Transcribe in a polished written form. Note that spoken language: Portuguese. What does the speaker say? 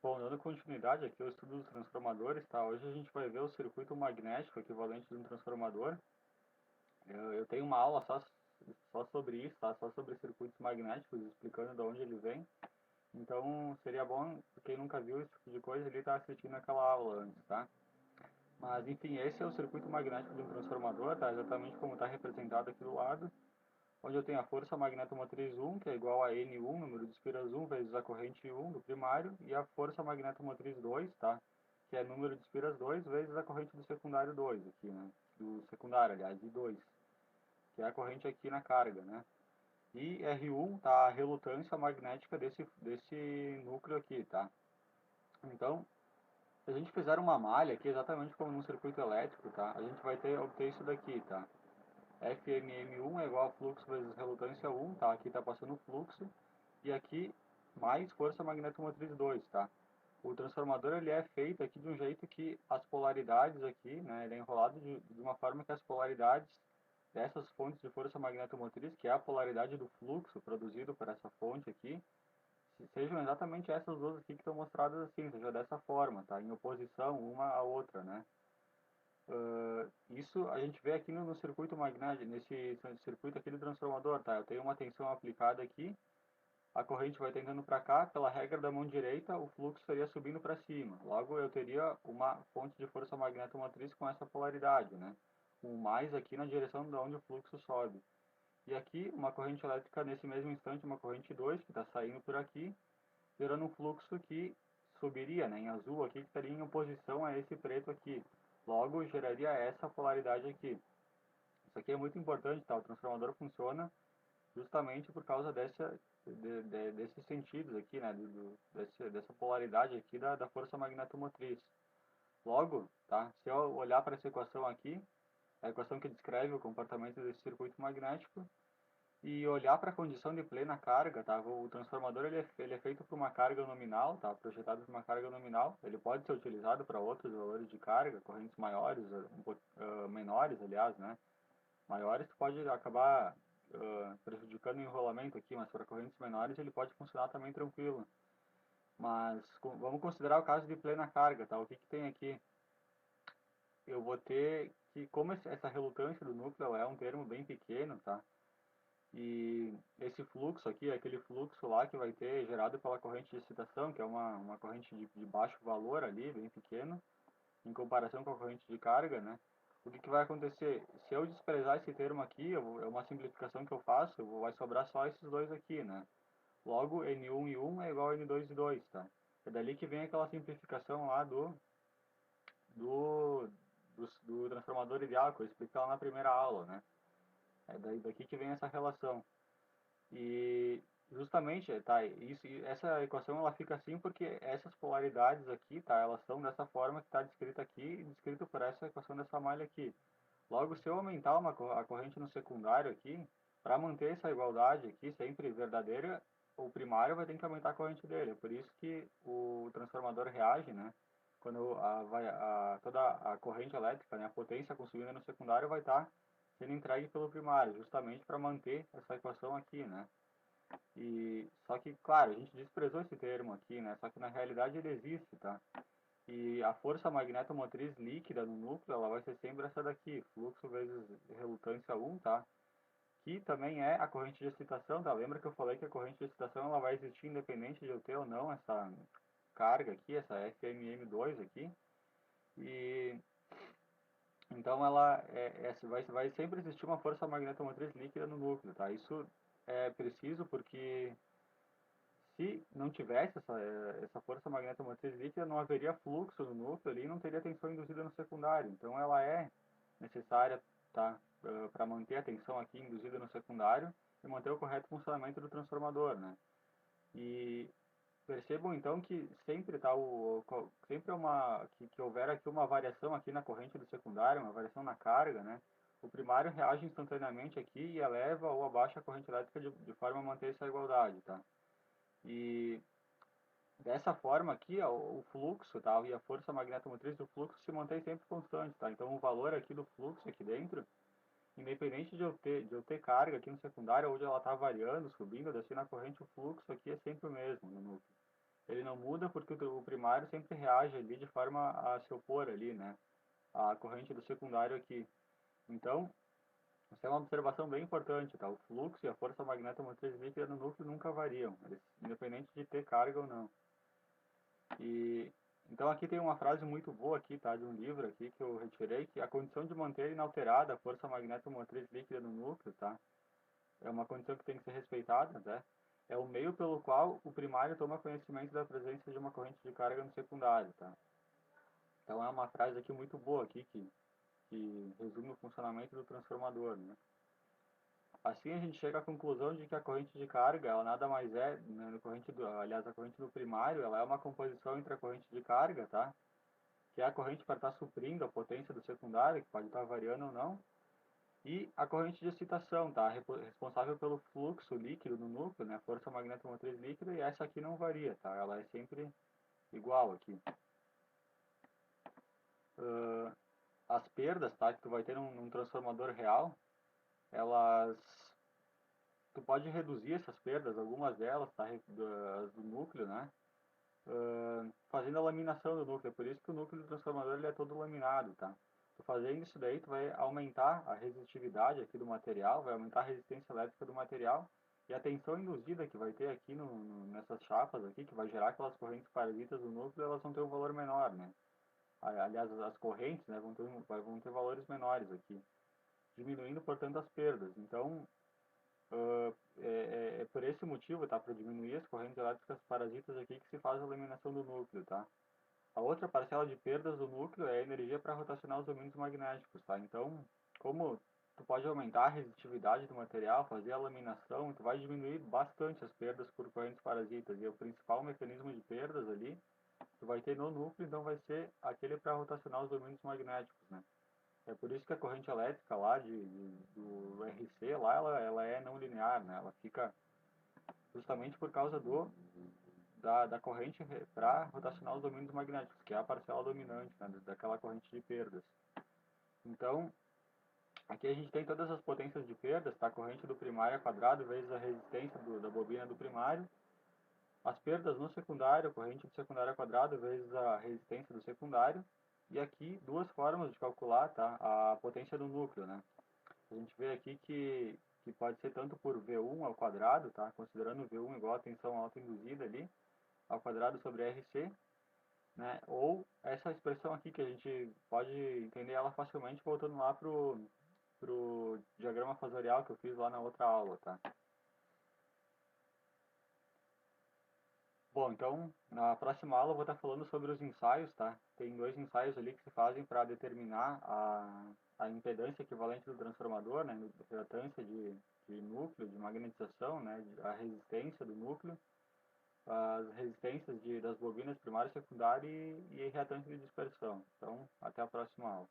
Bom, dando continuidade aqui ao estudo dos transformadores, tá? Hoje a gente vai ver o circuito magnético equivalente de um transformador. Eu tenho uma aula só sobre isso, tá? Só sobre circuitos magnéticos, explicando de onde ele vem. Então, seria bom, quem nunca viu esse tipo de coisa, ele tá assistindo aquela aula antes, tá? Mas, enfim, esse é o circuito magnético de um transformador, tá? Exatamente como está representado aqui do lado, onde eu tenho a força magnetomotriz 1, que é igual a N1, número de espiras 1, vezes a corrente 1 do primário, e a força magnetomotriz 2, tá? Que é número de espiras 2, vezes a corrente do secundário 2, aqui, né? Do secundário, aliás, I2, que é a corrente aqui na carga, né? E R1, tá? A relutância magnética desse núcleo aqui, tá? Então, se a gente fizer uma malha aqui, exatamente como num circuito elétrico, tá? A gente vai obter isso daqui, tá? FMM1 é igual a fluxo vezes relutância 1, tá? Aqui está passando o fluxo. E aqui, mais força magnetomotriz 2, tá? O transformador ele é feito aqui de um jeito que as polaridades aqui, né? Ele é enrolado de uma forma que as polaridades dessas fontes de força magnetomotriz, que é a polaridade do fluxo produzido por essa fonte aqui, sejam exatamente essas duas aqui que estão mostradas assim, seja dessa forma, tá? Em oposição uma à outra, né? Isso a gente vê aqui no circuito magnético, nesse circuito aqui do transformador, tá? Eu tenho uma tensão aplicada aqui, a corrente vai tendendo para cá, pela regra da mão direita, o fluxo estaria subindo para cima. Logo, eu teria uma fonte de força magnetomotriz com essa polaridade, né? Um mais aqui na direção de onde o fluxo sobe. E aqui, uma corrente elétrica nesse mesmo instante, uma corrente 2 que está saindo por aqui, gerando um fluxo que subiria, né, em azul aqui, que estaria em oposição a esse preto aqui. Logo, geraria essa polaridade aqui. Isso aqui é muito importante, tá? O transformador funciona justamente por causa desses sentidos aqui, né, dessa polaridade aqui da força magnetomotriz. Logo, tá? Se eu olhar para essa equação aqui, a equação que descreve o comportamento desse circuito magnético, e olhar para a condição de plena carga, tá? O transformador ele é feito por uma carga nominal, tá? Projetado por uma carga nominal. Ele pode ser utilizado para outros valores de carga, correntes maiores, menores, aliás, né? Maiores pode acabar prejudicando o enrolamento aqui, mas para correntes menores ele pode funcionar também tranquilo. Mas vamos considerar o caso de plena carga, tá? O que tem aqui? Eu vou ter que, como essa relutância do núcleo é um termo bem pequeno, tá? E esse fluxo aqui é aquele fluxo lá que vai ter gerado pela corrente de excitação, que é uma corrente de baixo valor ali, bem pequeno, em comparação com a corrente de carga, né? O que vai acontecer? Se eu desprezar esse termo aqui, é uma simplificação que eu faço, vai sobrar só esses dois aqui, né? Logo, N1 e 1 é igual a N2 e 2, tá? É dali que vem aquela simplificação lá do, do transformador ideal, que eu expliquei lá na primeira aula, né? É daqui que vem essa relação. E justamente, tá, essa equação ela fica assim porque essas polaridades aqui, tá, elas são dessa forma que está descrita aqui e descrito por essa equação dessa malha aqui. Logo, se eu aumentar a corrente no secundário aqui, para manter essa igualdade aqui sempre verdadeira, o primário vai ter que aumentar a corrente dele. É por isso que o transformador reage, né? Quando toda a corrente elétrica, né, a potência consumida no secundário vai estar sendo entregue pelo primário, justamente para manter essa equação aqui, né? E só que, claro, a gente desprezou esse termo aqui, né? Só que na realidade ele existe, tá? E a força magnetomotriz líquida no núcleo, ela vai ser sempre essa daqui, fluxo vezes relutância 1, tá? Que também é a corrente de excitação, tá? Lembra que eu falei que a corrente de excitação ela vai existir independente de eu ter ou não essa carga aqui, essa FMM2 aqui. E então vai sempre existir uma força magnetomotriz líquida no núcleo, tá? Isso é preciso porque se não tivesse essa força magnetomotriz líquida, não haveria fluxo no núcleo ali e não teria tensão induzida no secundário. Então ela é necessária, tá, para manter a tensão aqui induzida no secundário e manter o correto funcionamento do transformador, né? E percebam então que sempre tá sempre que houver aqui uma variação aqui na corrente do secundário, uma variação na carga, né? O primário reage instantaneamente aqui e eleva ou abaixa a corrente elétrica de forma a manter essa igualdade, tá? E dessa forma aqui, ó, o fluxo, tá, e a força magnetomotriz do fluxo se mantém sempre constante, tá? Então o valor aqui do fluxo aqui dentro, independente de eu ter carga aqui no secundário, onde ela está variando, subindo, descendo a corrente, o fluxo aqui é sempre o mesmo no núcleo. ele não muda porque o primário sempre reage ali de forma a se opor ali, né, à corrente do secundário aqui. Então, essa é uma observação bem importante, tá? O fluxo e a força magnetomotriz líquida no núcleo nunca variam, independente de ter carga ou não. E então aqui tem uma frase muito boa aqui, tá, de um livro aqui que eu retirei, que a condição de manter inalterada a força magnetomotriz líquida no núcleo, tá? É uma condição que tem que ser respeitada, né? É o meio pelo qual o primário toma conhecimento da presença de uma corrente de carga no secundário, tá? Então é uma frase aqui muito boa aqui que resume o funcionamento do transformador, né? Assim a gente chega à conclusão de que a corrente de carga, ela nada mais é, né, aliás, a corrente do primário, ela é uma composição entre a corrente de carga, tá? Que é a corrente para estar suprindo a potência do secundário, que pode estar variando ou não, e a corrente de excitação, tá? Responsável pelo fluxo líquido no núcleo, né? Força magnetomotriz líquida, e essa aqui não varia, tá? Ela é sempre igual aqui. As perdas, tá? Que tu vai ter num transformador real, elas tu pode reduzir essas perdas, algumas delas, tá? Do núcleo, né? Fazendo a laminação do núcleo. Por isso que o núcleo do transformador ele é todo laminado, tá? Tu fazendo isso daí, tu vai aumentar a resistividade aqui do material, vai aumentar a resistência elétrica do material e a tensão induzida que vai ter aqui nessas chapas aqui, que vai gerar aquelas correntes parasitas do núcleo, elas vão ter um valor menor, né? Aliás, as correntes, né, vão ter valores menores aqui, diminuindo, portanto, as perdas. Então, é por esse motivo, tá? Para diminuir as correntes elétricas parasitas aqui que se faz a eliminação do núcleo, tá? A outra parcela de perdas do núcleo é a energia para rotacionar os domínios magnéticos, tá? Então, como tu pode aumentar a resistividade do material, fazer a laminação, tu vai diminuir bastante as perdas por correntes parasitas. E o principal mecanismo de perdas ali, tu vai ter no núcleo, então vai ser aquele para rotacionar os domínios magnéticos, né? É por isso que a corrente elétrica lá do RC lá, ela é não linear, né? Ela fica justamente por causa da corrente para rotacionar os domínios magnéticos, que é a parcela dominante, né, daquela corrente de perdas. Então, aqui a gente tem todas as potências de perdas, tá? A corrente do primário quadrado vezes a resistência da bobina do primário. As perdas no secundário, a corrente do secundário quadrado vezes a resistência do secundário. E aqui duas formas de calcular, tá? A potência do núcleo, né? A gente vê aqui que pode ser tanto por V1 ao quadrado, tá? Considerando V1 igual a tensão alta induzida ali, ao quadrado sobre RC, né? Ou essa expressão aqui que a gente pode entender ela facilmente voltando lá pro diagrama fasorial que eu fiz lá na outra aula, tá? Bom, então na próxima aula eu vou estar falando sobre os ensaios, tá? Tem dois ensaios ali que se fazem para determinar a impedância equivalente do transformador, né? Reatância de núcleo, de magnetização, né? A resistência do núcleo, as resistências das bobinas primária e secundária e reatância de dispersão. Então, até a próxima aula.